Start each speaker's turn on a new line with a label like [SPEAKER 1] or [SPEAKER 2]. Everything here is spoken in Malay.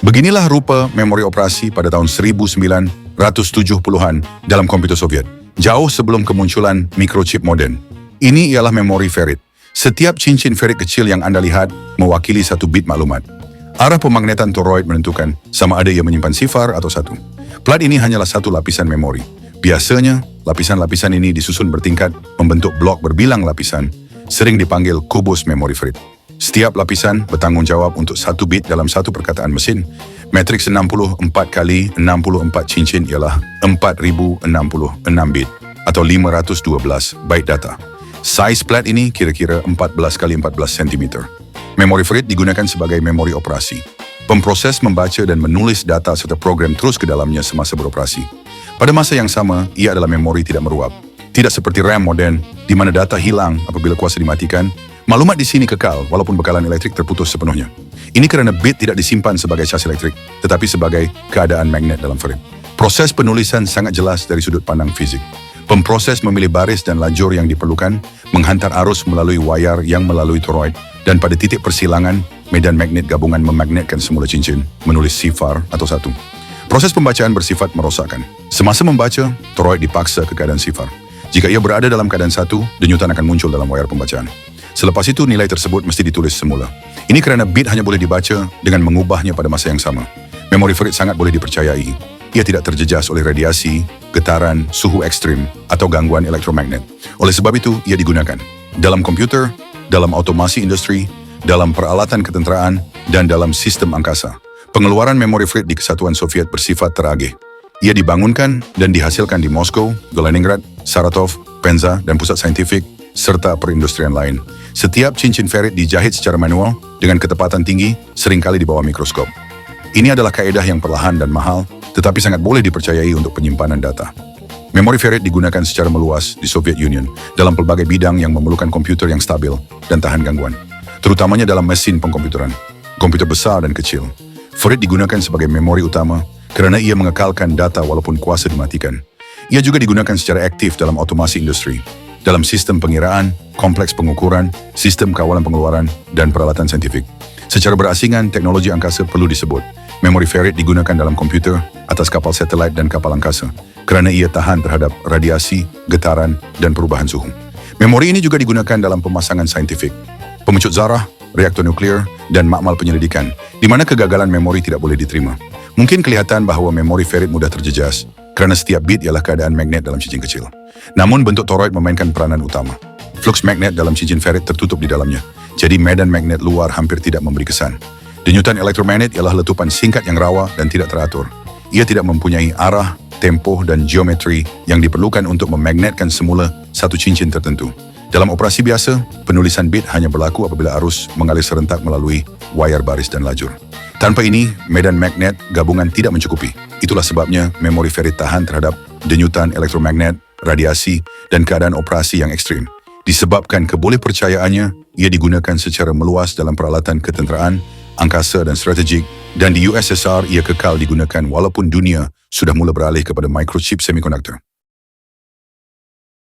[SPEAKER 1] Beginilah rupa memori operasi pada tahun 1970-an dalam komputer Soviet, jauh sebelum kemunculan mikrochip moden. Ini ialah memori ferrit. Setiap cincin ferrit kecil yang Anda lihat mewakili satu bit maklumat. Arah pemagnetan toroid menentukan sama ada ia menyimpan sifar atau satu. Plat ini hanyalah satu lapisan memori. Biasanya, lapisan-lapisan ini disusun bertingkat membentuk blok berbilang lapisan, sering dipanggil kubus memori ferrit. Setiap lapisan bertanggung jawab untuk satu bit dalam satu perkataan mesin. Matriks 64 kali 64 cincin ialah 4066 bit atau 512 byte data. Saiz plat ini kira-kira 14 kali 14 cm. Memori ferrit digunakan sebagai memori operasi. Pemproses membaca dan menulis data serta program terus ke dalamnya semasa beroperasi. Pada masa yang sama, ia adalah memori tidak meruap. Tidak seperti RAM moden, di mana data hilang apabila kuasa dimatikan. Maklumat di sini kekal walaupun bekalan elektrik terputus sepenuhnya. Ini kerana bit tidak disimpan sebagai cas elektrik, tetapi sebagai keadaan magnet dalam ferrit. Proses penulisan sangat jelas dari sudut pandang fizik. Pemproses memilih baris dan lajur yang diperlukan, menghantar arus melalui wayar yang melalui toroid, dan pada titik persilangan, medan magnet gabungan memagnetkan semula cincin, menulis sifar atau satu. Proses pembacaan bersifat merosakkan. Semasa membaca, toroid dipaksa ke keadaan sifar. Jika ia berada dalam keadaan satu, denyutan akan muncul dalam wayar pembacaan. Selepas itu, nilai tersebut mesti ditulis semula. Ini kerana bit hanya boleh dibaca dengan mengubahnya pada masa yang sama. Memori ferrit sangat boleh dipercayai. Ia tidak terjejas oleh radiasi, getaran, suhu ekstrim, atau gangguan elektromagnet. Oleh sebab itu, ia digunakan dalam komputer, dalam otomasi industri, dalam peralatan ketenteraan, dan dalam sistem angkasa. Pengeluaran memori ferrit di Kesatuan Soviet bersifat teragih. Ia dibangunkan dan dihasilkan di Moskow, Leningrad, Saratov, Penza, dan pusat saintifik, serta perindustrian lain. Setiap cincin ferrit dijahit secara manual dengan ketepatan tinggi, seringkali di bawah mikroskop. Ini adalah kaedah yang perlahan dan mahal, tetapi sangat boleh dipercayai untuk penyimpanan data. Memori ferrit digunakan secara meluas di Soviet Union dalam pelbagai bidang yang memerlukan komputer yang stabil dan tahan gangguan, terutamanya dalam mesin pengkomputeran, komputer besar dan kecil. Ferrit digunakan sebagai memori utama kerana ia mengekalkan data walaupun kuasa dimatikan. Ia juga digunakan secara aktif dalam otomasi industri, dalam sistem pengiraan, kompleks pengukuran, sistem kawalan pengeluaran, dan peralatan saintifik. Secara berasingan, teknologi angkasa perlu disebut. Memori ferrit digunakan dalam komputer, atas kapal satelit dan kapal angkasa, kerana ia tahan terhadap radiasi, getaran, dan perubahan suhu. Memori ini juga digunakan dalam pemasangan saintifik, pemecut zarah, reaktor nuklear, dan makmal penyelidikan, di mana kegagalan memori tidak boleh diterima. Mungkin kelihatan bahawa memori ferrit mudah terjejas, kerana setiap bit ialah keadaan magnet dalam cincin kecil. Namun bentuk toroid memainkan peranan utama. Flux magnet dalam cincin ferrit tertutup di dalamnya, jadi medan magnet luar hampir tidak memberi kesan. Denyutan elektromagnet ialah letupan singkat yang rawa dan tidak teratur. Ia tidak mempunyai arah, tempoh dan geometri yang diperlukan untuk memagnetkan semula satu cincin tertentu. Dalam operasi biasa, penulisan bit hanya berlaku apabila arus mengalir serentak melalui wayar baris dan lajur. Tanpa ini, medan magnet gabungan tidak mencukupi. Itulah sebabnya memori ferrit tahan terhadap denyutan elektromagnet, radiasi, dan keadaan operasi yang ekstrim. Disebabkan kebolehpercayaannya, ia digunakan secara meluas dalam peralatan ketenteraan, angkasa dan strategik, dan di USSR ia kekal digunakan walaupun dunia sudah mula beralih kepada microchip semiconductor.